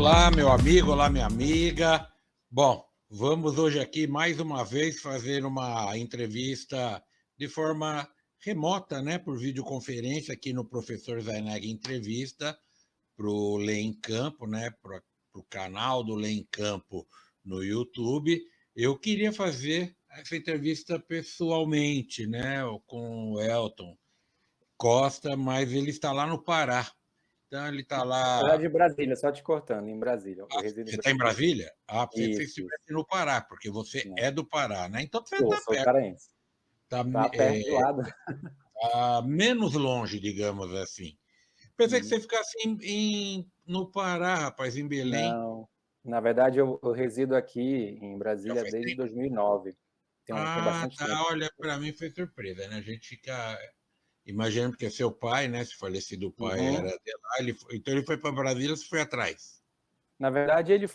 Olá, meu amigo, olá, minha amiga. Bom, vamos hoje aqui mais uma vez fazer uma entrevista de forma remota, né, por videoconferência aqui no Professor Zaineg Entrevista para o Lê em Campo, né, para o canal do Lê em Campo no YouTube. Eu queria fazer essa entrevista pessoalmente, né, com o Elton Costa, mas ele está lá no Pará. Então ele está Ela é lá. de Brasília, só te cortando, em Brasília. Eu resido em Você está em Brasília. Brasília? Ah, pensei que você Isso, estivesse isso. no Pará, porque você Não. é do Pará, né? Então você está Sou perto, paraense. está Tá perto do lado. menos longe, digamos assim. Pensei que Uhum. você ficasse no Pará, rapaz, em Belém. Não. Na verdade, eu resido aqui em Já Brasília faz desde tempo. 2009. Tem Ah, bastante tá. tempo. Olha, para mim foi surpresa, né? A gente fica imaginando que é seu pai, né? Se falecido pai era Uhum. de lá, então ele foi para Brasília, você foi atrás. Na verdade, ele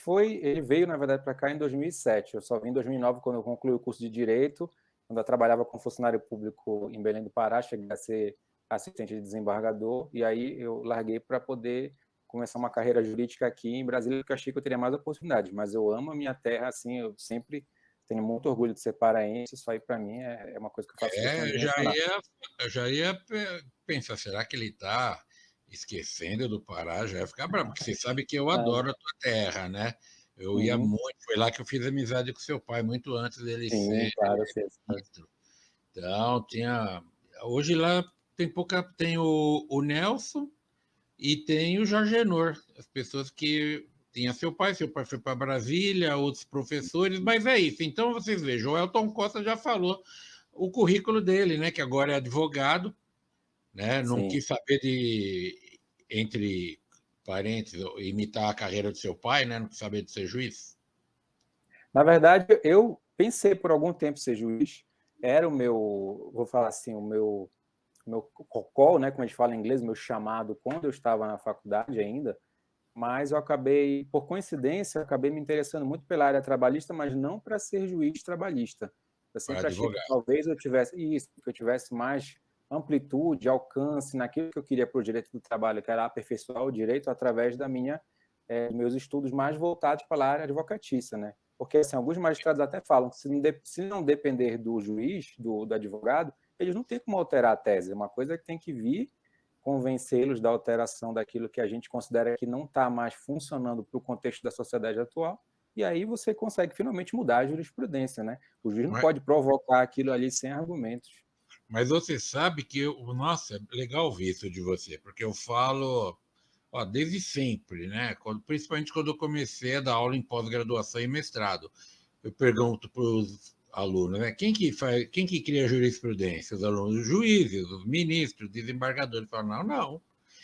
veio, na verdade, para cá em 2007. Eu só vim em 2009, quando eu concluí o curso de Direito, quando eu trabalhava como funcionário público em Belém do Pará, cheguei a ser assistente de desembargador, e aí eu larguei para poder começar uma carreira jurídica aqui em Brasília, porque eu achei que eu teria mais oportunidades. Mas eu amo a minha terra, assim, eu sempre tenho muito orgulho de ser paraense, isso aí para mim é uma coisa que eu faço questão É, de mencionar. eu já ia pensar, será que ele está esquecendo do Pará? Já ia ficar bravo, porque você sabe que eu Ah, adoro a tua terra, né? Eu ia uhum. muito, foi lá que eu fiz amizade com seu pai, muito antes dele Sim, ser claro, eu sei. ministro. Então, tinha. Hoje lá tem pouca. Tem o Nelson e tem o Jorge Enor, as pessoas que. Tinha seu pai foi para Brasília, outros professores, mas é isso. Então, vocês vejam, o Elton Costa já falou o currículo dele, né, que agora é advogado, né, não Sim. quis saber de, entre parênteses, imitar a carreira do seu pai, né, não quis saber de ser juiz. Na verdade, eu pensei por algum tempo ser juiz, era o meu, vou falar assim, o meu call, né, como a gente fala em inglês, meu chamado quando eu estava na faculdade ainda, mas eu acabei, por coincidência, eu acabei me interessando muito pela área trabalhista, mas não para ser juiz trabalhista. Eu Para sempre achei que advogado. talvez eu tivesse isso, que eu tivesse mais amplitude, alcance naquilo que eu queria para o direito do trabalho, que era aperfeiçoar o direito através da minha meus estudos mais voltados para a área advocatícia, né? Porque assim, alguns magistrados até falam que se não depender do juiz, do advogado, eles não têm como alterar a tese. É uma coisa que tem que vir convencê-los da alteração daquilo que a gente considera que não está mais funcionando para o contexto da sociedade atual, e aí você consegue finalmente mudar a jurisprudência, né? O juiz não Mas, pode provocar aquilo ali sem argumentos. mas você sabe que, nossa, é legal ver isso de você, porque eu falo, ó, desde sempre, né? Principalmente quando eu comecei a dar aula em pós-graduação e mestrado. Eu pergunto para os alunos, né? Quem que cria a jurisprudência? Os alunos, os juízes, os ministros, desembargadores. Falam, não, não.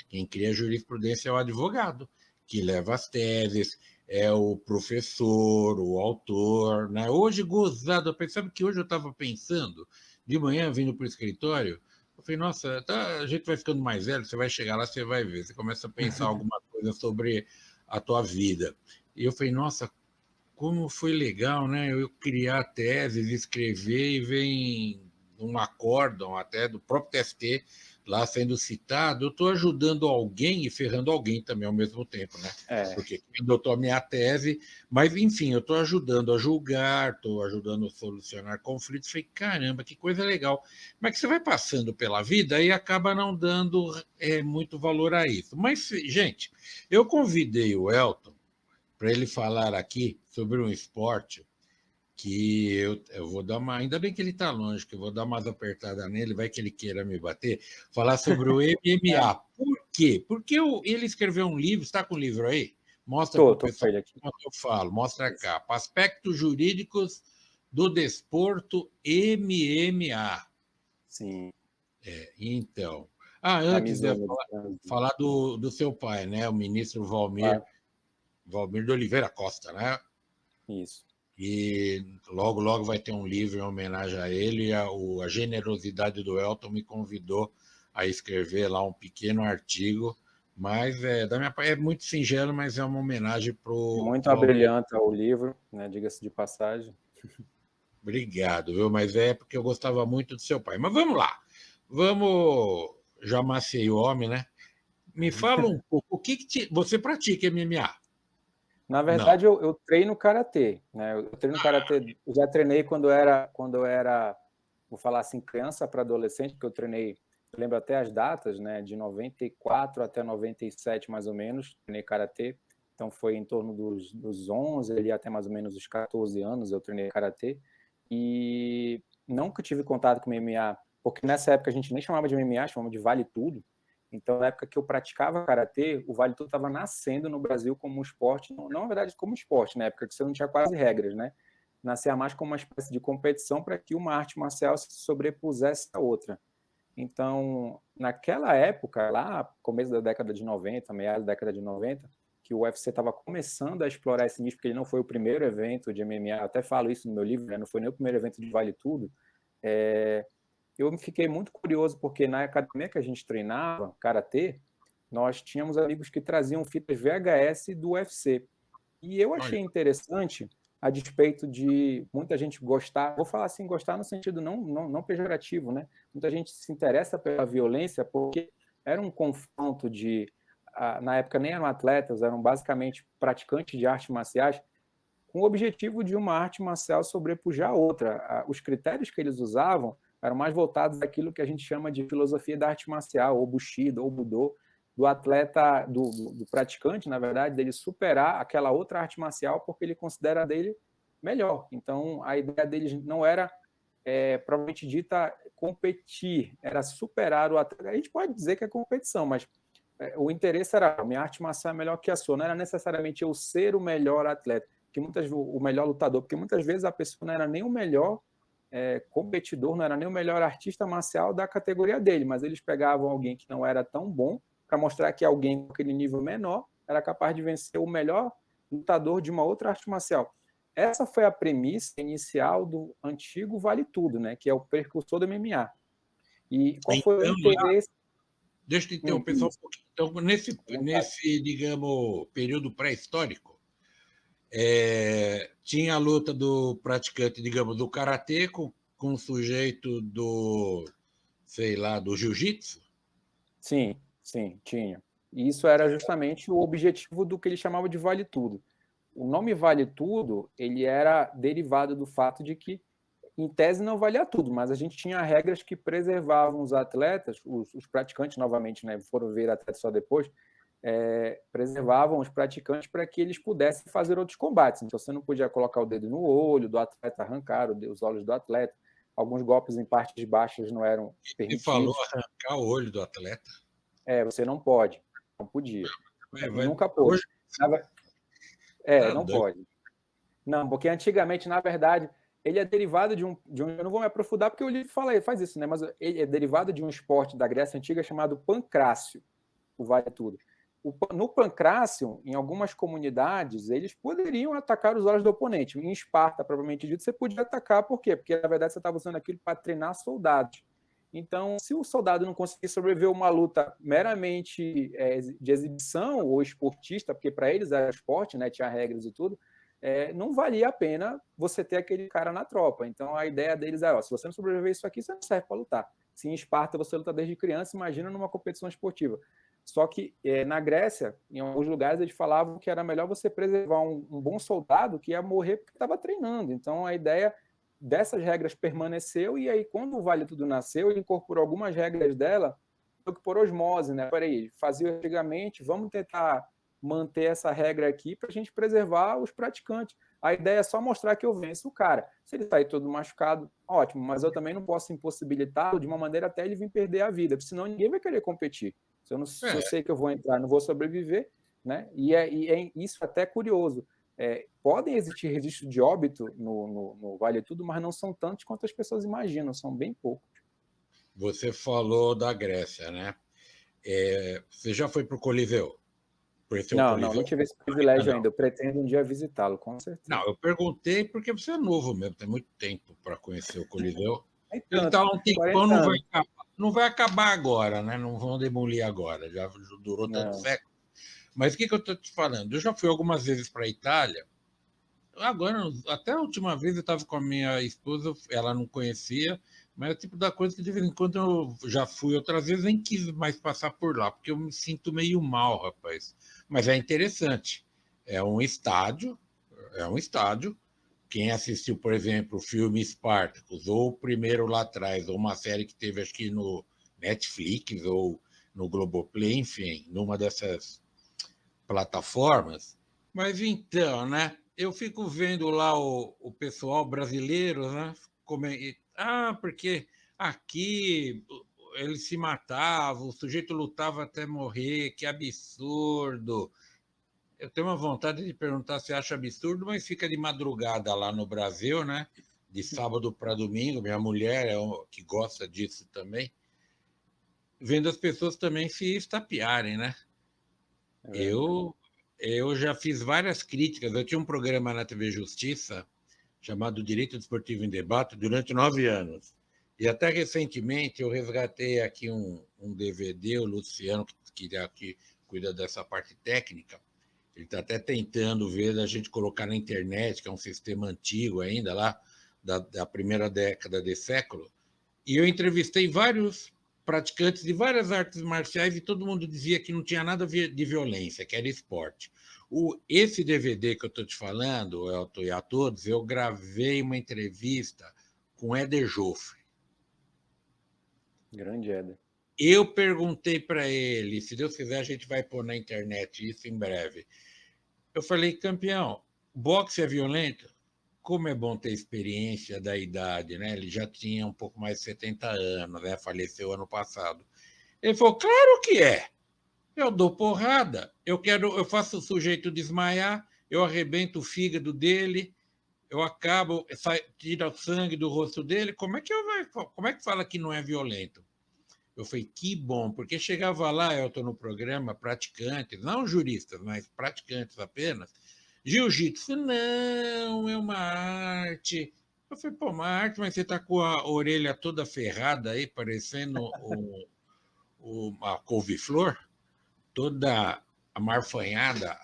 Quem cria a jurisprudência é o advogado, que leva as teses, é o professor, o autor, né? Hoje, gozado, sabe que hoje eu estava pensando, de manhã, vindo para o escritório, eu falei, nossa, tá, a gente vai ficando mais velho, você vai chegar lá, você vai ver, você começa a pensar alguma coisa sobre a tua vida. E eu falei, nossa, como foi legal, né? Eu criar teses, escrever e vem um acórdão até do próprio TST lá sendo citado. Eu estou ajudando alguém e ferrando alguém também ao mesmo tempo, né? É, Porque quem adotou a minha tese, mas enfim, eu estou ajudando a julgar, estou ajudando a solucionar conflitos. Falei, caramba, que coisa legal. Mas que você vai passando pela vida e acaba não dando muito valor a isso. Mas, gente, eu convidei o Elton para ele falar aqui sobre um esporte que eu vou dar uma. Ainda bem que ele está longe, que eu vou dar umas apertadas nele, vai que ele queira me bater. Falar sobre o MMA. Por quê? Porque ele escreveu um livro, está com o livro aí? Mostra para o tô com pessoal ele aqui. como eu falo, mostra cá. Aspectos jurídicos do desporto MMA. Sim, Então. Ah, na antes de eu Mizuno. falar do seu pai, né? O ministro Claro, Valmir de Oliveira Costa, né? isso. E logo, logo vai ter um livro em homenagem a ele. A generosidade do Elton me convidou a escrever lá um pequeno artigo, mas é muito singelo, mas é uma homenagem para o Muito Valmir. abrilhanta o livro, né? Diga-se de passagem. Obrigado, viu? Mas é porque eu gostava muito do seu pai. Mas vamos lá, vamos. Já macei o homem, né? Me fala um pouco, você pratica MMA? Na Não. verdade, eu treino karatê, né? Eu treino karatê, eu já treinei quando eu era, vou falar assim, criança para adolescente, porque eu treinei, eu lembro até as datas, né? De 94 até 97, mais ou menos, treinei karatê. Então foi em torno dos 11 ali até mais ou menos os 14 anos eu treinei karatê. E nunca tive contato com MMA, porque nessa época a gente nem chamava de MMA, chamava de Vale Tudo. Então, na época que eu praticava karatê, o Vale Tudo estava nascendo no Brasil como um esporte, não na verdade como esporte, na época que você não tinha quase regras, né? Nascia mais como uma espécie de competição para que uma arte marcial se sobrepusesse à outra. Então, naquela época, lá, começo da década de 90, meados da década de 90, que o UFC estava começando a explorar esse nicho, porque ele não foi o primeiro evento de MMA, eu até falo isso no meu livro, né? Não foi nem o primeiro evento de Vale Tudo. Eu fiquei muito curioso, porque na academia que a gente treinava, karatê, nós tínhamos amigos que traziam fitas VHS do UFC. E eu Olha, achei interessante, a despeito de muita gente gostar, vou falar assim, gostar no sentido não pejorativo, né? Muita gente se interessa pela violência porque era um confronto de, na época nem eram atletas, eram basicamente praticantes de artes marciais, com o objetivo de uma arte marcial sobrepujar a outra. Os critérios que eles usavam eram mais voltados àquilo que a gente chama de filosofia da arte marcial, ou Bushido, ou Budô, do atleta, do praticante, na verdade, dele superar aquela outra arte marcial porque ele considera dele melhor. Então, a ideia deles não era, provavelmente dita, competir, era superar o atleta. A gente pode dizer que é competição, mas o interesse era, minha arte marcial é melhor que a sua, não era necessariamente eu ser o melhor atleta, que o melhor lutador, porque muitas vezes a pessoa não era nem o melhor competidor, não era nem o melhor artista marcial da categoria dele, mas eles pegavam alguém que não era tão bom para mostrar que alguém com aquele nível menor era capaz de vencer o melhor lutador de uma outra arte marcial. Essa foi a premissa inicial do antigo Vale Tudo, né, que é o precursor do MMA. E qual foi o então, interesse? deixa eu interromper só um Isso, pouquinho. Então, nesse, digamos, período pré-histórico, tinha a luta do praticante, digamos, do karatê com o sujeito do, sei lá, do jiu-jitsu? sim, sim, tinha. E isso era justamente o objetivo do que ele chamava de Vale Tudo. O nome Vale Tudo, ele era derivado do fato de que, em tese, não valia tudo, mas a gente tinha regras que preservavam os atletas, os praticantes, novamente, né, foram ver atletas só depois, preservavam os praticantes para que eles pudessem fazer outros combates. Então, você não podia colocar o dedo no olho do atleta, arrancar os olhos do atleta, alguns golpes em partes baixas não eram Ele falou permitidos. arrancar o olho do atleta. Você não pode, não podia, nunca Hoje pôde. tá Não doido. pode. Não, porque antigamente, na verdade, ele é derivado de um. Eu não vou me aprofundar porque o livro faz isso, né? Mas ele é derivado de um esporte da Grécia Antiga chamado pancrácio, o vale tudo. No pancrácio, em algumas comunidades, eles poderiam atacar os olhos do oponente. Em Esparta, propriamente dito, você podia atacar, por quê? Porque, na verdade, você estava usando aquilo para treinar soldados. Então, se o soldado não conseguir sobreviver a uma luta meramente de exibição ou esportista, porque para eles era esporte, né, tinha regras e tudo, não valia a pena você ter aquele cara na tropa. Então, a ideia deles é, se você não sobreviver isso aqui, você não serve para lutar. Se em Esparta você luta desde criança, imagina numa competição esportiva. Só que na Grécia, em alguns lugares, eles falavam que era melhor você preservar um bom soldado que ia morrer porque estava treinando. Então, a ideia dessas regras permaneceu, e aí, quando o Vale Tudo nasceu, ele incorporou algumas regras dela, por osmose, né? Peraí, fazia antigamente, vamos tentar manter essa regra aqui para a gente preservar os praticantes. A ideia é só mostrar que eu venço o cara. Se ele sair todo machucado, ótimo, mas eu também não posso impossibilitá-lo de uma maneira até ele vir perder a vida, porque senão ninguém vai querer competir. Se eu sei que eu vou entrar, não vou sobreviver, né? E isso até curioso. Podem existir registros de óbito no Vale Tudo, mas não são tantos quanto as pessoas imaginam, são bem poucos. Você falou da Grécia, né? Você já foi para o Coliseu? Conheceu o Não Coliseu? tive esse Ainda privilégio não. ainda. Eu pretendo um dia visitá-lo, com Não, certeza. eu perguntei porque você é novo mesmo, tem muito tempo para conhecer o Coliseu. Nem Ele tanto, está há um tempão, 40 anos. não vai acabar agora, né? Não vão demolir agora, já durou tanto Não, século. Mas o que eu estou te falando? Eu já fui algumas vezes para a Itália. Agora, até a última vez eu estava com a minha esposa, ela não conhecia, mas é o tipo da coisa que de vez em quando eu já fui outras vezes, nem quis mais passar por lá, porque eu me sinto meio mal, rapaz. Mas é interessante. É um estádio, é um estádio. Quem assistiu, por exemplo, o filme Spartacus, ou o primeiro lá atrás, ou uma série que teve, acho que no Netflix ou no Globoplay, enfim, numa dessas plataformas. Mas então, né? Eu fico vendo lá o pessoal brasileiro, né? Porque aqui eles se matavam, o sujeito lutava até morrer, que absurdo. Eu tenho uma vontade de perguntar se acha absurdo, mas fica de madrugada lá no Brasil, né? De sábado para domingo. Minha mulher que gosta disso também, vendo as pessoas também se estapearem, né? É verdade. Eu já fiz várias críticas. Eu tinha um programa na TV Justiça chamado Direito Desportivo em Debate durante 9 anos. E até recentemente eu resgatei aqui um DVD, o Luciano, que cuida dessa parte técnica, ele está até tentando ver a gente colocar na internet, que é um sistema antigo ainda, lá da primeira década desse século. E eu entrevistei vários praticantes de várias artes marciais e todo mundo dizia que não tinha nada de violência, que era esporte. Esse DVD que eu estou te falando, Elton, e a todos, eu gravei uma entrevista com Éder Joffre. Grande Éder. Eu perguntei para ele, se Deus quiser, a gente vai pôr na internet isso em breve. Eu falei, campeão, boxe é violento? Como é bom ter experiência da idade, né? Ele já tinha um pouco mais de 70 anos, né? Faleceu ano passado. Ele falou, claro que é. Eu dou porrada, eu faço o sujeito desmaiar, eu arrebento o fígado dele, eu acabo, tira o sangue do rosto dele. Como é que fala que não é violento? Eu falei, que bom, porque chegava lá, eu estou no programa, praticantes, não juristas, mas praticantes apenas. Jiu-jitsu, não, é uma arte. Eu falei, pô, uma arte, mas você está com a orelha toda ferrada aí, parecendo uma couve-flor, toda amarfanhada.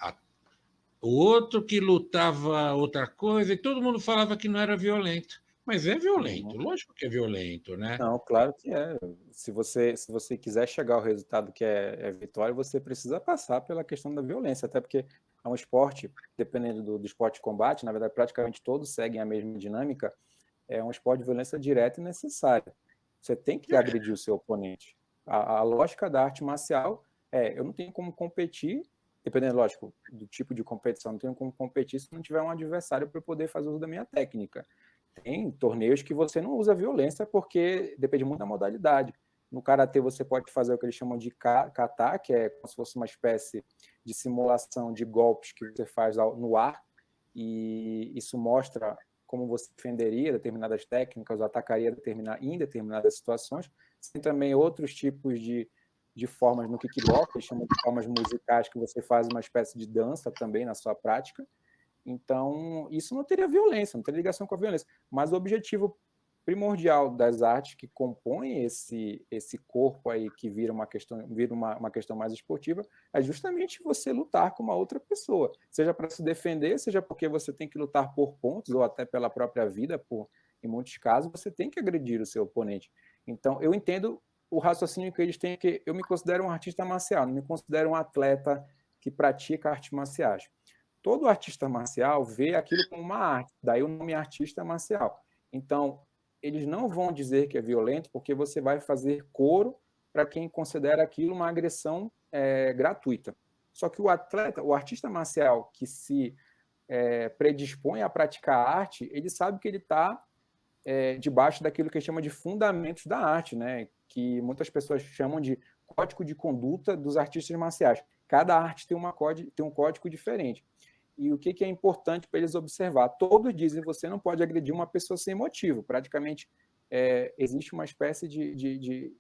O outro que lutava outra coisa, e todo mundo falava que não era violento. Mas é violento, Uhum. lógico que é violento, né? Não, claro que é. Se você quiser chegar ao resultado que é vitória, você precisa passar pela questão da violência, até porque é um esporte, dependendo do esporte de combate, na verdade, praticamente todos seguem a mesma dinâmica, é um esporte de violência direta e necessária. Você tem que agredir o seu oponente. A lógica da arte marcial eu não tenho como competir, dependendo, lógico, do tipo de competição, não tenho como competir se não tiver um adversário para poder fazer uso da minha técnica. Tem torneios que você não usa violência porque depende muito da modalidade. No karatê você pode fazer o que eles chamam de kata, que é como se fosse uma espécie de simulação de golpes que você faz no ar, e isso mostra como você defenderia determinadas técnicas, ou atacaria em determinadas situações. Tem também outros tipos de formas no kickbox, eles chamam de formas musicais, que você faz uma espécie de dança também na sua prática. Então, isso não teria violência, não teria ligação com a violência. Mas o objetivo primordial das artes que compõem esse corpo aí que vira uma questão mais esportiva é justamente você lutar com uma outra pessoa, seja para se defender, seja porque você tem que lutar por pontos ou até pela própria vida, em muitos casos você tem que agredir o seu oponente. Então, eu entendo o raciocínio que eles têm, que eu me considero um artista marcial, não me considero um atleta que pratica artes marciais. Todo artista marcial vê aquilo como uma arte, daí o nome artista marcial. Então, eles não vão dizer que é violento, porque você vai fazer coro para quem considera aquilo uma agressão gratuita. Só que o artista marcial que se predispõe a praticar arte, ele sabe que ele está debaixo daquilo que ele chama de fundamentos da arte, né? Que muitas pessoas chamam de código de conduta dos artistas marciais. Cada arte tem um código diferente. E o que é importante para eles observar? Todos dizem que você não pode agredir uma pessoa sem motivo. Praticamente existe uma espécie de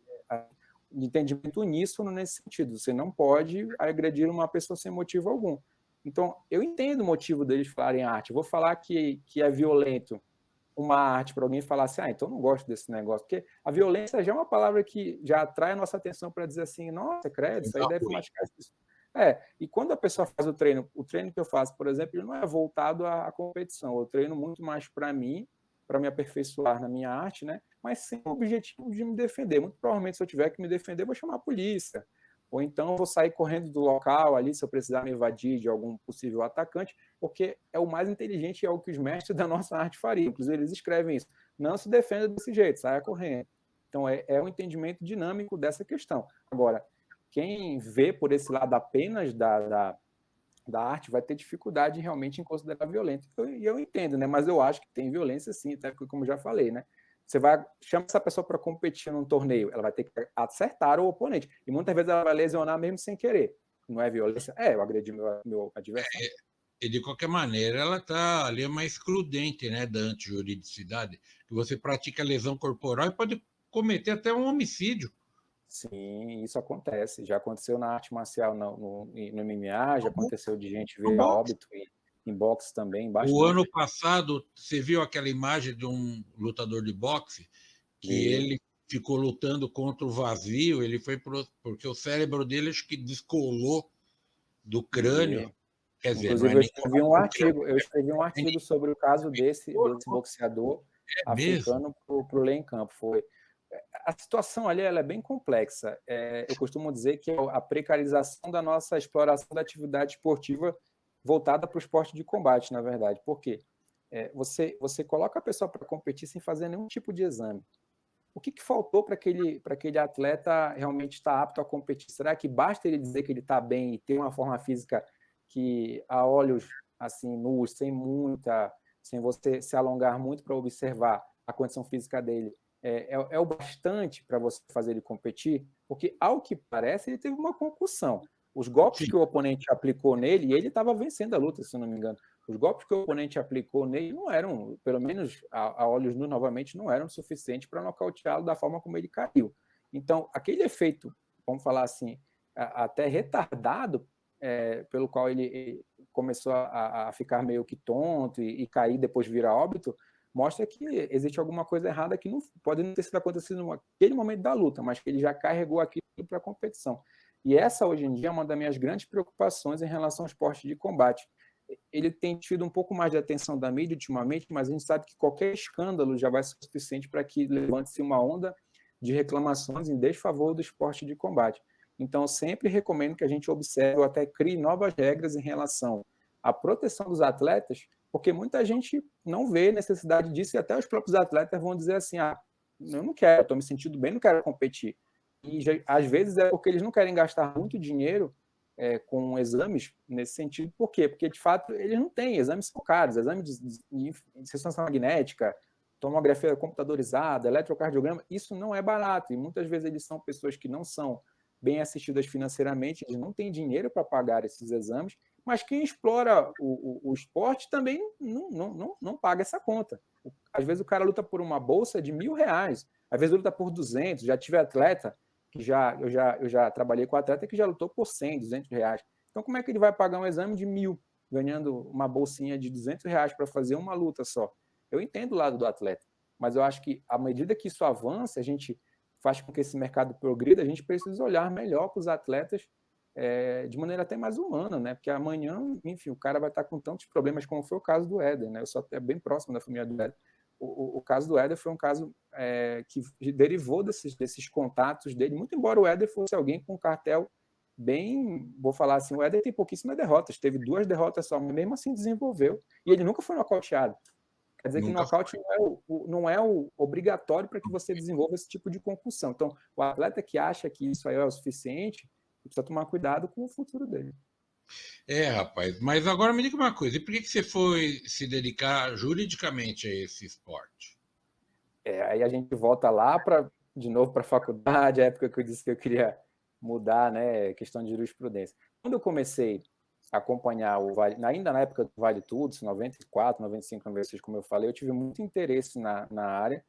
entendimento uníssono nesse sentido. Você não pode agredir uma pessoa sem motivo algum. Então, eu entendo o motivo deles falarem arte. Eu vou falar que é violento uma arte para alguém falar assim, então não gosto desse negócio, porque a violência já é uma palavra que já atrai a nossa atenção para dizer assim, nossa, credo, isso aí deve machucar isso. E quando a pessoa faz o treino que eu faço, por exemplo, ele não é voltado à competição, eu treino muito mais para mim, para me aperfeiçoar na minha arte, né? Mas sem o objetivo de me defender. Muito provavelmente, se eu tiver que me defender, eu vou chamar a polícia, ou então eu vou sair correndo do local ali se eu precisar me evadir de algum possível atacante, porque é o mais inteligente e é o que os mestres da nossa arte fariam. Inclusive, eles escrevem isso. Não se defenda desse jeito, saia correndo. Então, é um entendimento dinâmico dessa questão. Agora, quem vê por esse lado apenas da arte vai ter dificuldade realmente em considerar violento. E eu entendo, né? Mas eu acho que tem violência sim, até porque, como já falei, né? Você chama essa pessoa para competir num torneio, ela vai ter que acertar o oponente. E muitas vezes ela vai lesionar mesmo sem querer. Não é violência? Eu agredi meu adversário. E de qualquer maneira, ela está ali mais excludente, né, da antijuridicidade, que você pratica lesão corporal e pode cometer até um homicídio. Sim, isso acontece. Já aconteceu na arte marcial, no MMA, já aconteceu de gente ver a Boxe. óbito em boxe também, O bastante. ano passado, você viu aquela imagem de um lutador de boxe que E, ele ficou lutando contra o vazio, ele foi porque o cérebro dele acho que descolou do crânio. e, Quer dizer, não é inclusive, nem do crânio, eu escrevi um é nem artigo sobre o caso desse corpo, boxeador é mesmo. africano para o Lei em Campo. A situação ali ela é bem complexa. Eu costumo dizer que é a precarização da nossa exploração da atividade esportiva voltada para o esporte de combate, na verdade. Por quê? Você coloca a pessoa para competir sem fazer nenhum tipo de exame. O que faltou para aquele atleta realmente estar apto a competir? Será que basta ele dizer que ele está bem e ter uma forma física que, a olhos assim nus, sem você se alongar muito para observar a condição física dele, é o bastante para você fazer ele competir? Porque, ao que parece, ele teve uma concussão. Os golpes Sim. que o oponente aplicou nele, e ele estava vencendo a luta, se eu não me engano, os golpes que o oponente aplicou nele não eram, pelo menos a olhos nus novamente, não eram suficientes para nocauteá-lo da forma como ele caiu. Então, aquele efeito, vamos falar assim, até retardado, pelo qual ele começou a ficar meio que tonto e cair depois virar óbito, mostra que existe alguma coisa errada que não pode não ter sido acontecido naquele momento da luta, mas que ele já carregou aquilo para a competição. E essa, hoje em dia, é uma das minhas grandes preocupações em relação ao esporte de combate. Ele tem tido um pouco mais de atenção da mídia ultimamente, mas a gente sabe que qualquer escândalo já vai ser suficiente para que levante-se uma onda de reclamações em desfavor do esporte de combate. Então, sempre recomendo que a gente observe ou até crie novas regras em relação à proteção dos atletas, porque muita gente não vê necessidade disso e até os próprios atletas vão dizer assim, eu não quero, estou me sentindo bem, não quero competir. E às vezes é porque eles não querem gastar muito dinheiro com exames nesse sentido. Por quê? Porque, de fato, eles não têm. Exames são caros. Exames de ressonância magnética, tomografia computadorizada, eletrocardiograma, isso não é barato. E muitas vezes eles são pessoas que não são bem assistidas financeiramente, eles não têm dinheiro para pagar esses exames, mas quem explora o esporte também não paga essa conta. Às vezes o cara luta por uma bolsa de R$1.000, às vezes luta por 200. Já tive atleta que eu já trabalhei com atleta que já lutou por 100, R$200. Então, como é que ele vai pagar um exame de 1.000, ganhando uma bolsinha de R$200 para fazer uma luta só? Eu entendo o lado do atleta, mas eu acho que, à medida que isso avança, a gente faz com que esse mercado progrida, a gente precisa olhar melhor para os atletas de maneira até mais humana, né? Porque amanhã, enfim, o cara vai estar com tantos problemas, como foi o caso do Éder, né? Eu sou até bem próximo da família do Éder. O caso do Éder foi um caso que derivou desses contatos dele, muito embora o Éder fosse alguém com um cartel bem, vou falar assim, o Éder tem pouquíssimas derrotas, teve 2 derrotas só, mas mesmo assim desenvolveu, e ele nunca foi nocauteado. Quer dizer que nocaute não é o obrigatório para que você desenvolva esse tipo de concussão. Então, o atleta que acha que isso aí é o suficiente, precisa tomar cuidado com o futuro dele. Rapaz, mas agora me diga uma coisa, e por que você foi se dedicar juridicamente a esse esporte? Aí a gente volta lá de novo para a faculdade, a época que eu disse que eu queria mudar, né, questão de jurisprudência. Quando eu comecei a acompanhar o Vale, ainda na época do Vale Tudo, 94, 95, 96, como eu falei, eu tive muito interesse na área,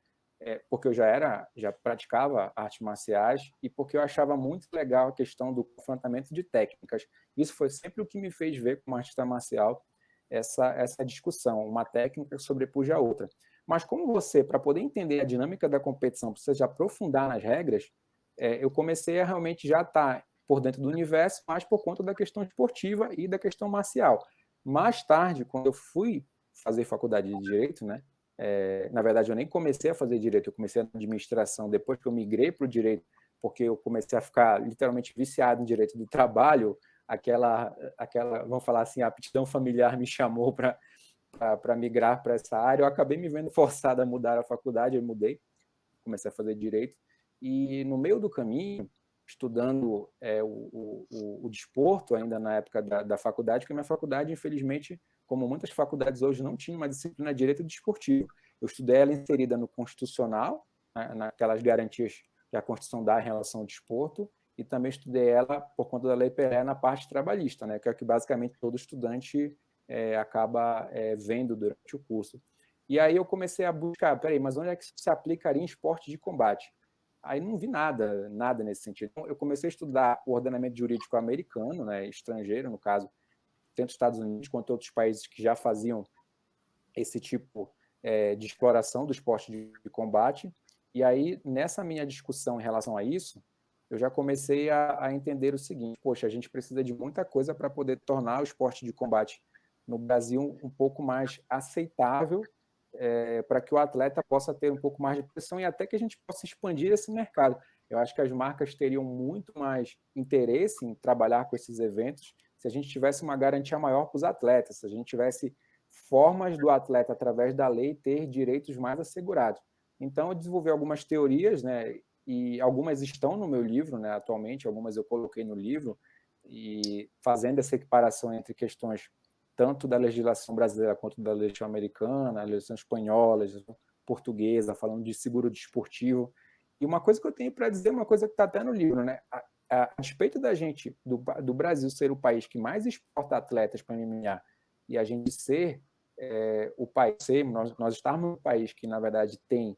porque eu já praticava artes marciais e porque eu achava muito legal a questão do confrontamento de técnicas. Isso foi sempre o que me fez ver como artista marcial essa discussão, uma técnica sobrepuja a outra. Mas como você, para poder entender a dinâmica da competição, precisa de aprofundar nas regras, eu comecei a realmente já estar por dentro do universo, mas por conta da questão esportiva e da questão marcial. Mais tarde, quando eu fui fazer faculdade de Direito, né, na verdade eu nem comecei a fazer Direito, eu comecei a administração depois que eu migrei para o Direito, porque eu comecei a ficar literalmente viciado em direito do trabalho, aquela, vamos falar assim, a aptidão familiar me chamou para migrar para essa área. Eu acabei me vendo forçado a mudar a faculdade, eu mudei, comecei a fazer direito, e no meio do caminho, estudando o desporto, ainda na época da faculdade, porque a minha faculdade, infelizmente, como muitas faculdades hoje, não tinha uma disciplina de direito desportivo. Eu estudei ela inserida no constitucional, né, naquelas garantias que a Constituição dá em relação ao desporto, e também estudei ela por conta da Lei Pelé na parte trabalhista, né, que é o que basicamente todo estudante acaba vendo durante o curso. E aí eu comecei a buscar, peraí, mas onde é que isso se aplicaria em esporte de combate? Aí não vi nada nesse sentido. Então, eu comecei a estudar o ordenamento jurídico americano, né, estrangeiro, no caso, tanto os Estados Unidos quanto outros países que já faziam esse tipo de exploração do esporte de combate. E aí, nessa minha discussão em relação a isso, eu já comecei a entender o seguinte: poxa, a gente precisa de muita coisa para poder tornar o esporte de combate no Brasil um pouco mais aceitável, para que o atleta possa ter um pouco mais de pressão e até que a gente possa expandir esse mercado. Eu acho que as marcas teriam muito mais interesse em trabalhar com esses eventos se a gente tivesse uma garantia maior para os atletas, se a gente tivesse formas do atleta, através da lei, ter direitos mais assegurados. Então, eu desenvolvi algumas teorias, né, e algumas estão no meu livro, né, atualmente, algumas eu coloquei no livro, e fazendo essa equiparação entre questões tanto da legislação brasileira quanto da legislação americana, a legislação espanhola, a legislação portuguesa, falando de seguro desportivo. E uma coisa que eu tenho para dizer, uma coisa que está até no livro, né? A despeito da gente, do Brasil ser o país que mais exporta atletas para MMA, e a gente ser o país, nós estarmos um país que, na verdade, tem,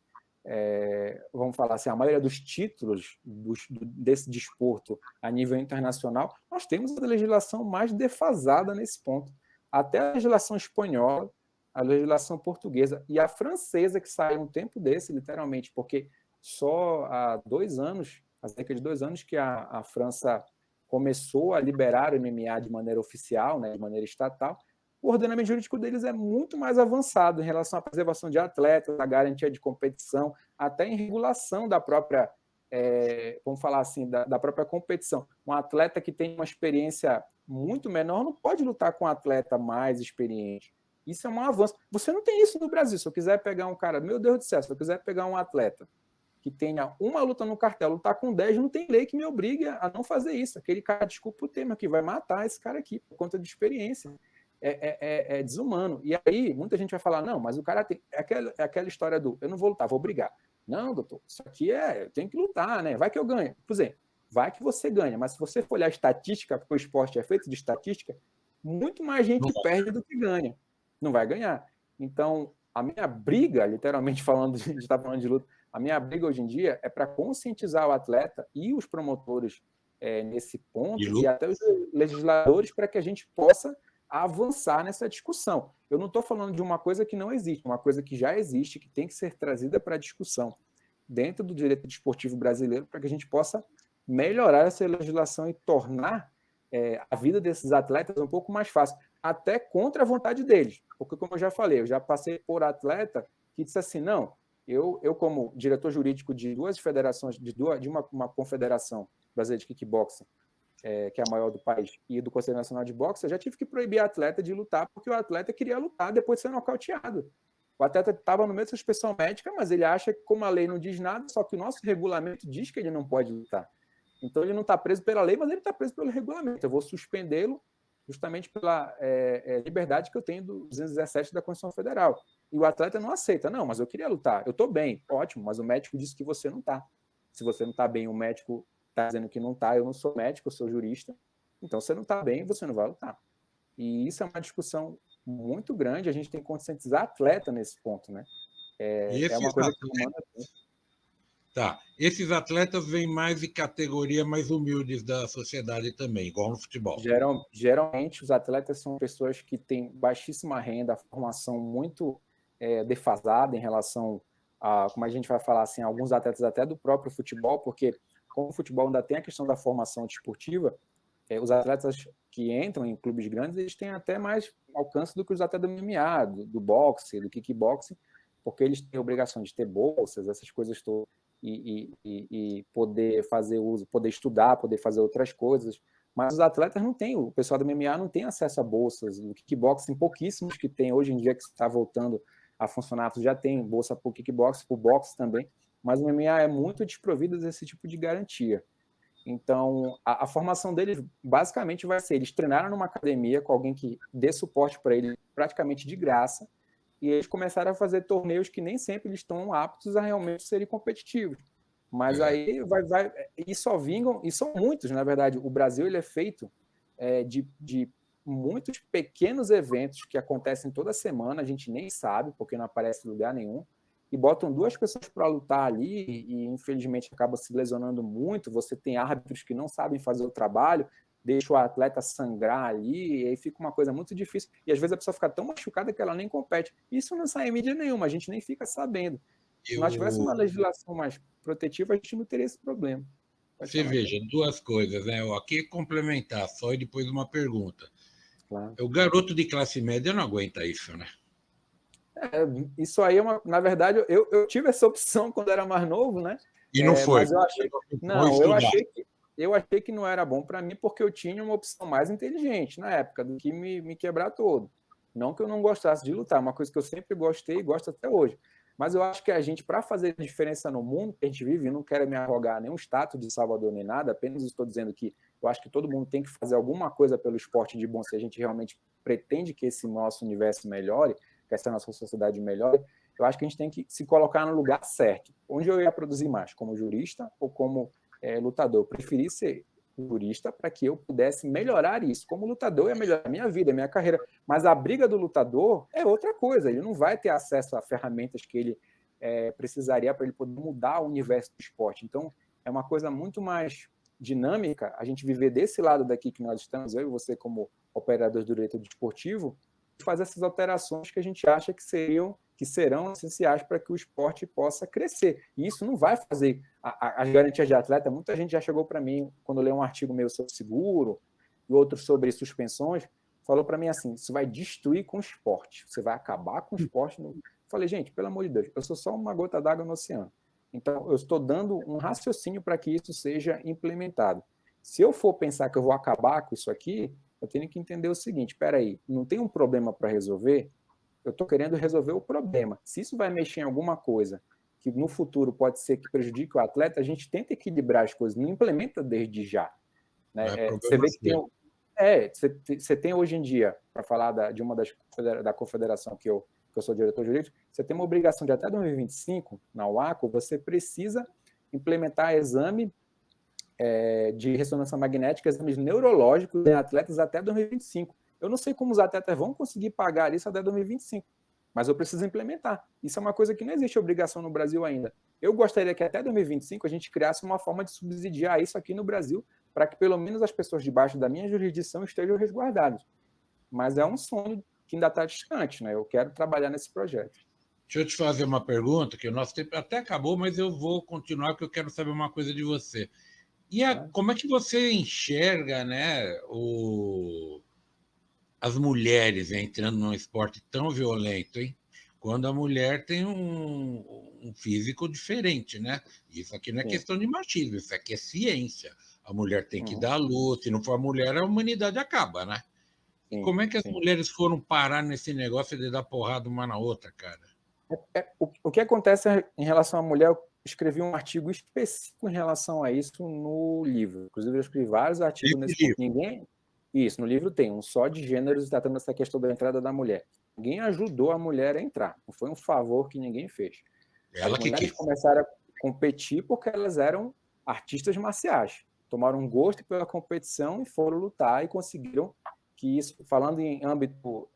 vamos falar assim, a maioria dos títulos desse desporto a nível internacional, nós temos a legislação mais defasada nesse ponto. Até a legislação espanhola, a legislação portuguesa e a francesa, que saiu um tempo desse, literalmente, porque só há 2 anos, há cerca de 2 anos, que a França começou a liberar o MMA de maneira oficial, né, de maneira estatal. O ordenamento jurídico deles é muito mais avançado em relação à preservação de atletas, à garantia de competição, até em regulação da própria, vamos falar assim, da própria competição. Um atleta que tem uma experiência muito menor não pode lutar com um atleta mais experiente. Isso é um avanço. Você não tem isso no Brasil. Se eu quiser pegar um cara, meu Deus do céu, se eu quiser pegar um atleta que tenha uma luta no cartel, lutar com 10, não tem lei que me obrigue a não fazer isso. Aquele cara, desculpa o termo, que vai matar esse cara aqui por conta de experiência. É desumano. E aí, muita gente vai falar, não, mas o cara tem... É aquela história do, eu não vou lutar, vou brigar. Não, doutor, isso aqui eu tenho que lutar, né? Vai que eu ganho. Por exemplo, vai que você ganha, mas se você for olhar a estatística, porque o esporte é feito de estatística, muito mais gente perde do que ganha. Não vai ganhar. Então, a minha briga, literalmente falando, a gente está falando de luta, a minha briga hoje em dia é para conscientizar o atleta e os promotores nesse ponto, e até os legisladores, para que a gente possa avançar nessa discussão. Eu não estou falando de uma coisa que não existe, uma coisa que já existe, que tem que ser trazida para a discussão dentro do direito desportivo brasileiro, para que a gente possa melhorar essa legislação e tornar a vida desses atletas um pouco mais fácil, até contra a vontade deles. Porque, como eu já falei, eu já passei por atleta que disse assim, não, eu como diretor jurídico de 2 federações, de uma confederação brasileira de kickboxing, que é a maior do país, e do Conselho Nacional de Boxe, eu já tive que proibir a atleta de lutar, porque o atleta queria lutar depois de ser nocauteado. O atleta estava no meio da sua inspeção médica, mas ele acha que, como a lei não diz nada, só que o nosso regulamento diz que ele não pode lutar. Então, ele não está preso pela lei, mas ele está preso pelo regulamento. Eu vou suspendê-lo justamente pela liberdade que eu tenho do 217 da Constituição Federal. E o atleta não aceita. Não, mas eu queria lutar. Eu estou bem, ótimo, mas o médico disse que você não está. Se você não está bem, o médico está dizendo que não está, eu não sou médico, eu sou jurista, então você não está bem, você não vai lutar. E isso é uma discussão muito grande, a gente tem que conscientizar atleta nesse ponto, né? É uma coisa que demanda tempo. Tá. Esses atletas vêm mais de categoria mais humildes da sociedade também, igual no futebol. Geralmente, os atletas são pessoas que têm baixíssima renda, formação muito defasada em relação a, como a gente vai falar assim, alguns atletas até do próprio futebol, porque como o futebol ainda tem a questão da formação desportiva, os atletas que entram em clubes grandes, eles têm até mais alcance do que os atletas do MMA, do boxe, do kickboxing, porque eles têm a obrigação de ter bolsas, essas coisas todas. e poder fazer uso, poder estudar, poder fazer outras coisas. Mas os atletas não têm, o pessoal do MMA não tem acesso a bolsas. O kickboxing, pouquíssimos que tem hoje em dia, que está voltando a funcionar, já tem bolsa para o kickboxing, para o boxe também, mas o MMA é muito desprovido desse tipo de garantia. Então, a formação deles basicamente vai ser, eles treinaram numa academia com alguém que dê suporte para eles praticamente de graça, e eles começaram a fazer torneios que nem sempre eles estão aptos a realmente serem competitivos. Mas aí e só vingam, e são muitos, na verdade. O Brasil ele é feito de muitos pequenos eventos que acontecem toda semana, a gente nem sabe, porque não aparece em lugar nenhum, e botam 2 pessoas para lutar ali, e infelizmente acaba se lesionando muito. Você tem árbitros que não sabem fazer o trabalho, deixa o atleta sangrar ali, e aí fica uma coisa muito difícil, e às vezes a pessoa fica tão machucada que ela nem compete. Isso não sai em mídia nenhuma, a gente nem fica sabendo. Se nós tivéssemos uma legislação mais protetiva, a gente não teria esse problema. Você veja, 2 coisas, né? Aqui complementar só e depois uma pergunta. Claro. O garoto de classe média não aguenta isso, né? Isso aí na verdade, eu tive essa opção quando era mais novo, né? E não foi. Mas eu achei que não era bom para mim, porque eu tinha uma opção mais inteligente na época do que me quebrar todo. Não que eu não gostasse de lutar, uma coisa que eu sempre gostei e gosto até hoje. Mas eu acho que a gente, para fazer diferença no mundo que a gente vive, não quero me arrogar nenhum status de salvador nem nada, apenas estou dizendo que eu acho que todo mundo tem que fazer alguma coisa pelo esporte de bom se a gente realmente pretende que esse nosso universo melhore, que essa nossa sociedade melhore. Eu acho que a gente tem que se colocar no lugar certo. Onde eu ia produzir mais, como jurista ou como lutador? Eu preferi ser jurista para que eu pudesse melhorar isso. Como lutador, ia melhorar a minha vida, a minha carreira. Mas a briga do lutador é outra coisa. Ele não vai ter acesso a ferramentas que ele precisaria para ele poder mudar o universo do esporte. Então, é uma coisa muito mais dinâmica a gente viver desse lado daqui que nós estamos, eu e você como operadores do direito desportivo, e fazer essas alterações que a gente acha que serão essenciais para que o esporte possa crescer. E isso não vai fazer as garantias de atleta. Muita gente já chegou para mim, quando leu um artigo meu sobre seguro e outro sobre suspensões, falou para mim assim, isso vai destruir com o esporte, você vai acabar com o esporte. Eu falei, gente, pelo amor de Deus, eu sou só uma gota d'água no oceano. Então, eu estou dando um raciocínio para que isso seja implementado. Se eu for pensar que eu vou acabar com isso aqui, eu tenho que entender o seguinte, espera aí, não tem um problema para resolver? Eu estou querendo resolver o problema. Se isso vai mexer em alguma coisa que no futuro pode ser que prejudique o atleta, a gente tenta equilibrar as coisas, não implementa desde já. Né? Você vê que você tem hoje em dia, para falar de uma da confederação que eu sou diretor jurídico, você tem uma obrigação de até 2025, na UACO, você precisa implementar exame de ressonância magnética, exames neurológicos em atletas até 2025. Eu não sei como os atletas vão conseguir pagar isso até 2025, mas eu preciso implementar. Isso é uma coisa que não existe obrigação no Brasil ainda. Eu gostaria que até 2025 a gente criasse uma forma de subsidiar isso aqui no Brasil, para que pelo menos as pessoas debaixo da minha jurisdição estejam resguardadas. Mas é um sonho que ainda está distante, né? Eu quero trabalhar nesse projeto. Deixa eu te fazer uma pergunta, que o nosso tempo até acabou, mas eu vou continuar, porque eu quero saber uma coisa de você. Como é que você enxerga, né, as mulheres entrando num esporte tão violento, hein? Quando a mulher tem um físico diferente, né? Isso aqui não é questão de machismo, isso aqui é ciência. A mulher tem que dar luz, se não for a mulher, a humanidade acaba, né? E como é que as mulheres foram parar nesse negócio de dar porrada uma na outra, cara? O que acontece em relação à mulher, eu escrevi um artigo específico em relação a isso no livro. Inclusive, eu escrevi vários artigos nesse ponto. Isso, no livro tem um só de gêneros tratando essa questão da entrada da mulher. Ninguém ajudou a mulher a entrar. Não foi um favor que ninguém fez. As mulheres começaram a competir porque elas eram artistas marciais. Tomaram um gosto pela competição e foram lutar e conseguiram que isso, falando em âmbito,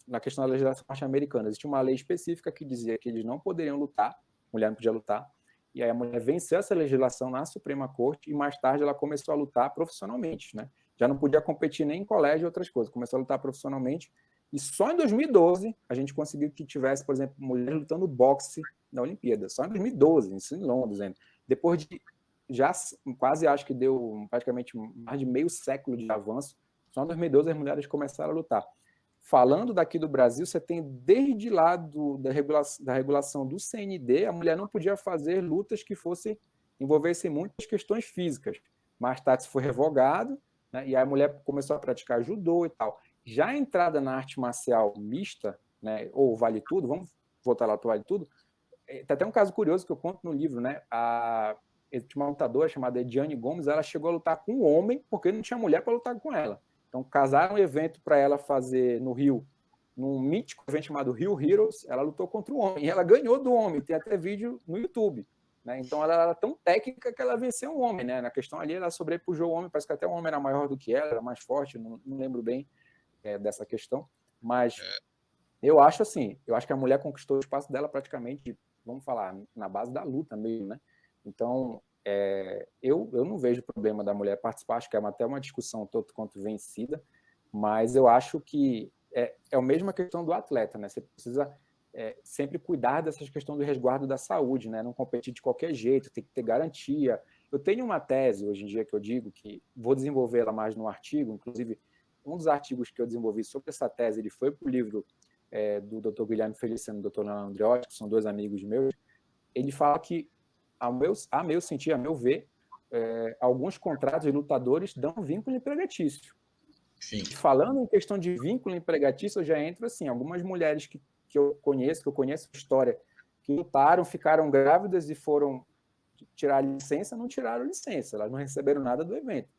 na questão da legislação norte-americana, existia uma lei específica que dizia que eles não poderiam lutar, mulher não podia lutar, e aí a mulher venceu essa legislação na Suprema Corte e mais tarde ela começou a lutar profissionalmente, né? Já não podia competir nem em colégio e outras coisas, começou a lutar profissionalmente, e só em 2012 a gente conseguiu que tivesse, por exemplo, mulheres lutando boxe na Olimpíada, só em 2012, isso em Londres ainda. Depois de, já quase acho que deu praticamente mais de meio século de avanço, só em 2012 as mulheres começaram a lutar. falando daqui do Brasil, você tem desde lá da regulação do CND, a mulher não podia fazer lutas que envolvessem muitas questões físicas. Mais tarde isso foi revogado, né, e a mulher começou a praticar judô e tal. Já a entrada na arte marcial mista, né, ou vale tudo, vamos voltar lá para o vale tudo, tem até um caso curioso que eu conto no livro, né? Tinha uma lutadora chamada Ediane Gomes, ela chegou a lutar com um homem porque não tinha mulher para lutar com ela. Então, casaram um evento para ela fazer no Rio, num mítico evento chamado Rio Heroes, ela lutou contra o homem, e ela ganhou do homem, tem até vídeo no YouTube. Né? Então, ela era tão técnica que ela venceu o homem, né? Na questão ali, ela sobrepujou o homem, parece que até o homem era maior do que ela, era mais forte, não lembro bem dessa questão, mas eu acho que a mulher conquistou o espaço dela praticamente, vamos falar, na base da luta mesmo, né? Então, eu não vejo problema da mulher participar, acho que é até uma discussão tanto quanto vencida, mas eu acho que é a mesma questão do atleta, né? Você precisa sempre cuidar dessas questões do resguardo da saúde, né? Não competir de qualquer jeito, tem que ter garantia. Eu tenho uma tese hoje em dia que eu digo que vou desenvolver ela mais no artigo, inclusive um dos artigos que eu desenvolvi sobre essa tese, ele foi para o livro do Dr. Guilherme Feliciano e do Dr. Leonardo Andreotti, que são dois amigos meus. Ele fala que, a meu sentir, a meu ver, alguns contratos de lutadores dão vínculo empregatício. Sim. E falando em questão de vínculo empregatício, eu já entro assim, algumas mulheres que eu conheço a história, que lutaram, ficaram grávidas e foram tirar licença, não tiraram licença, elas não receberam nada do evento.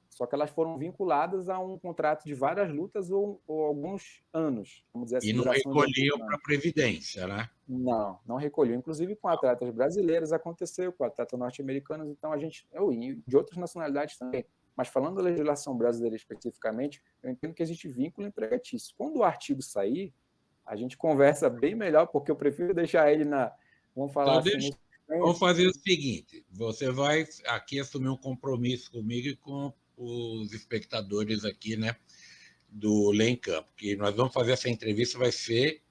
Só que elas foram vinculadas a um contrato de várias lutas ou alguns anos, vamos dizer assim. E não recolhiam para a Previdência, né? Não recolheu. Inclusive com atletas brasileiros aconteceu, com atletas norte-americanos, então e de outras nacionalidades também. Mas falando da legislação brasileira especificamente, eu entendo que existe vínculo empregatício. Quando o artigo sair, a gente conversa bem melhor, porque eu prefiro deixar ele vamos falar então, assim... Vamos fazer o seguinte, você vai aqui assumir um compromisso comigo e com os espectadores aqui, né, do Lê em Campo, que nós vamos fazer essa entrevista, vai ser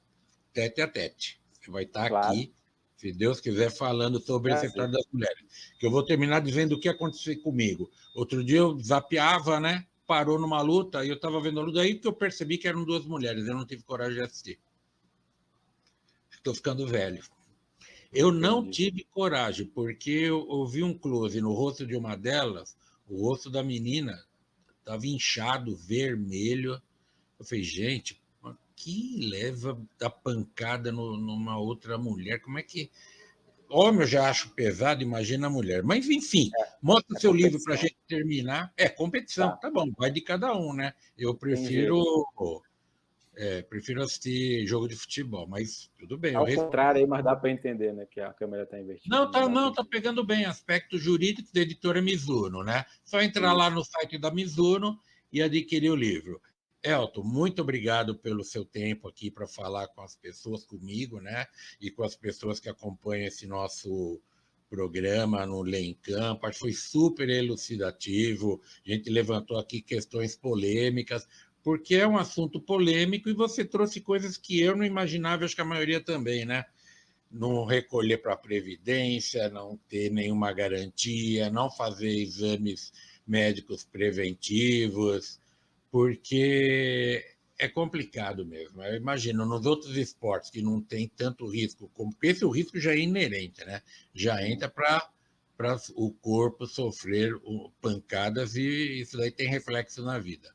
tete a tete. Você vai estar aqui, se Deus quiser, falando sobre esse sector das mulheres. Que eu vou terminar dizendo o que aconteceu comigo. Outro dia eu zapeava, né, parou numa luta, e eu estava vendo a luta, aí que eu percebi que eram duas mulheres, eu não tive coragem de assistir. Estou ficando velho. Eu não tive coragem, porque eu vi um close no rosto de uma delas, o rosto da menina estava inchado, vermelho. Eu falei, gente, que leva da pancada numa outra mulher? Como é que... Homem eu já acho pesado, imagina a mulher. Mas, enfim, mostra o seu livro para a gente terminar. Competição, tá bom, vai de cada um, né? Eu prefiro... prefiro assistir jogo de futebol, mas tudo bem. Ao contrário aí, mas dá para entender, né, que a câmera está invertida. Não, tá pegando bem. Aspecto jurídico da editora Mizuno, né? Só entrar lá no site da Mizuno e adquirir o livro. Elton, muito obrigado pelo seu tempo aqui para falar com as pessoas, comigo, né? E com as pessoas que acompanham esse nosso programa no Lê em Campo. Acho que foi super elucidativo. A gente levantou aqui questões polêmicas, porque é um assunto polêmico e você trouxe coisas que eu não imaginava, acho que a maioria também, né? Não recolher para a Previdência, não ter nenhuma garantia, não fazer exames médicos preventivos, porque é complicado mesmo. Eu imagino, nos outros esportes que não tem tanto risco, porque esse o risco já é inerente, né? Já entra para o corpo sofrer pancadas e isso daí tem reflexo na vida.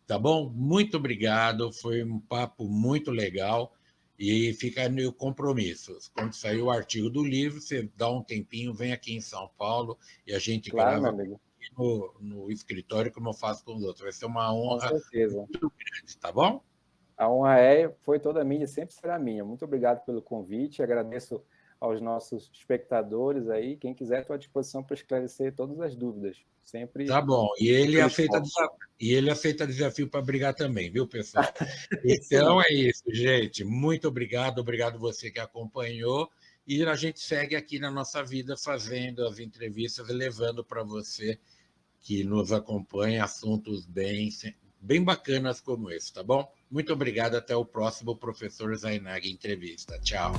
Tá bom? Muito obrigado, foi um papo muito legal. E fica no compromisso. Quando sair o artigo do livro, você dá um tempinho, vem aqui em São Paulo e a gente grava no escritório, como eu faço com os outros. Vai ser uma honra muito grande, tá bom? A honra foi toda minha, sempre será minha. Muito obrigado pelo convite, agradeço aos nossos espectadores aí. Quem quiser, estou à disposição para esclarecer todas as dúvidas. Sempre. Tá bom. E ele aceita desafio para brigar também, viu, pessoal? Então é isso, gente. Muito obrigado você que acompanhou. E a gente segue aqui na nossa vida fazendo as entrevistas e levando para você que nos acompanha assuntos bem bacanas como esse, tá bom? Muito obrigado. Até o próximo Professor Zainag Entrevista. Tchau.